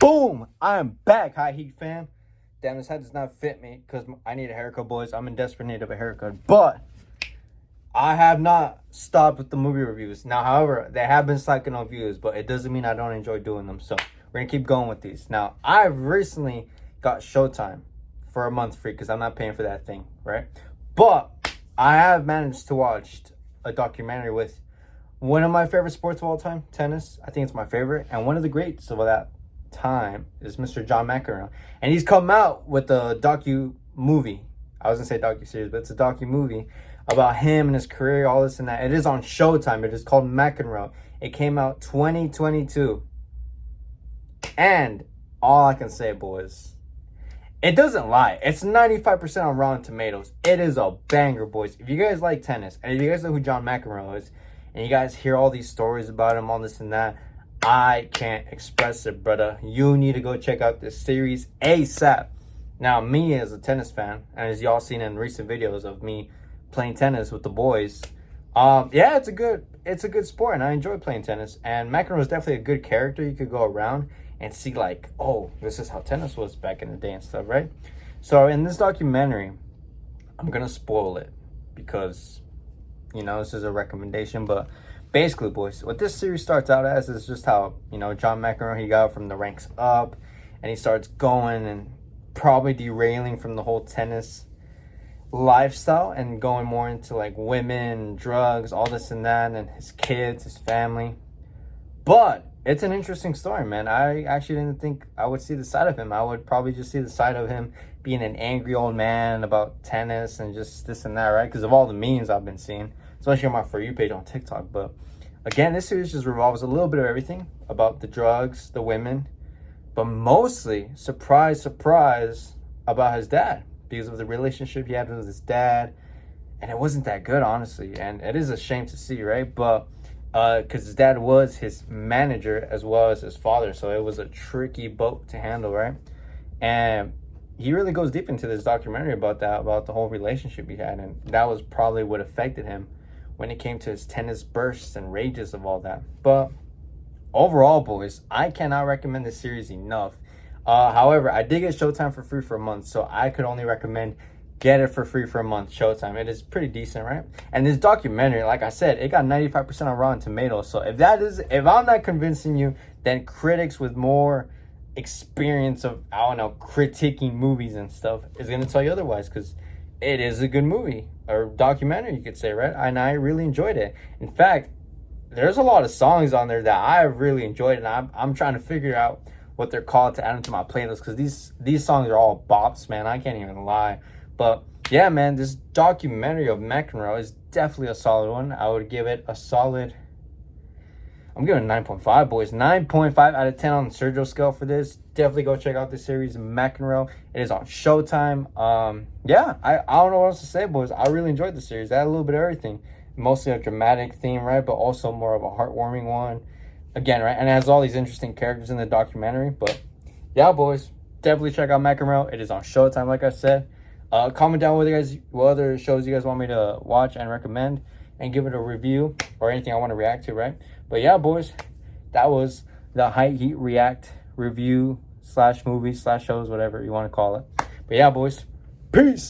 Boom! I am back, High Heat fam. Damn, this hat does not fit me because I need a haircut, boys. I'm in desperate need of a haircut. But I have not stopped with the movie reviews. Now, however, they have been slacking on views, but it doesn't mean I don't enjoy doing them. So we're going to keep going with these. Now, I've recently got Showtime for a month free because I'm not paying for that thing, right? But I have managed to watch a documentary with one of my favorite sports of all time, tennis. I think it's my favorite. And one of the greats of that time is Mr. John McEnroe. And he's come out with a docu-movie. I was going to say docu-series, but it's a docu-movie about him and his career, all this and that. It is on Showtime. It is called McEnroe. It came out 2022. And all I can say, boys, it doesn't lie. It's 95% on Rotten Tomatoes. It is a banger, boys. If you guys like tennis, and if you guys know who John McEnroe is, and you guys hear all these stories about him, all this and that, I can't express it, brother. You need to go check out this series ASAP. Now, me as a tennis fan, and as y'all seen in recent videos of me playing tennis with the boys, yeah, it's a good sport, and I enjoy playing tennis. And McEnroe is definitely a good character. You could go around and see like, oh, this is how tennis was back in the day and stuff, right? So in this documentary, I'm gonna spoil it because, you know, this is a recommendation, but basically, boys, what this series starts out as is just how, you know, John McEnroe, he got from the ranks up, and he starts going and probably derailing from the whole tennis lifestyle and going more into like women, drugs, all this and that, and his kids, his family. But it's an interesting story, man. I actually didn't think I would see the side of him. I would probably just see the side of him being an angry old man about tennis and just this and that, right? Because of all the memes I've been seeing, especially on my For You page on TikTok. But again, this series just revolves a little bit of everything about the drugs, the women, but mostly, surprise, surprise, about his dad because of the relationship he had with his dad. And it wasn't that good, honestly. And it is a shame to see, right? But because his dad was his manager as well as his father, so it was a tricky boat to handle, right? And he really goes deep into this documentary about that, about the whole relationship he had, and that was probably what affected him when it came to his tennis bursts and rages of all that. But overall, boys, I cannot recommend this series enough. However, I did get Showtime for free for a month, so I could only recommend get it for free for a month. Showtime. It is pretty decent, right? And this documentary, like I said, it got 95% on Rotten Tomatoes. So if I'm not convincing you, then critics with more experience of, I don't know, critiquing movies and stuff is going to tell you otherwise, because it is a good movie or documentary, you could say, right? And I really enjoyed it. In fact, there's a lot of songs on there that I really enjoyed, and I'm trying to figure out what they're called to add them to my playlist, because these songs are all bops, man. I can't even lie. But yeah, man, this documentary of McEnroe is definitely a solid one. I would give it a solid, I'm giving it 9.5, boys. 9.5 out of 10 on the Sergio scale for this. Definitely go check out this series, McEnroe. It is on Showtime. Yeah, I don't know what else to say, boys. I really enjoyed the series. It had a little bit of everything. Mostly a dramatic theme, right? But also more of a heartwarming one. Again, right? And it has all these interesting characters in the documentary. But yeah, boys, definitely check out McEnroe. It is on Showtime, like I said. Comment down what other shows you guys want me to watch and recommend, and give it a review or anything I want to react to, right? But yeah, boys, that was the High Heat React review /movie/shows, whatever you want to call it. But yeah, boys, peace.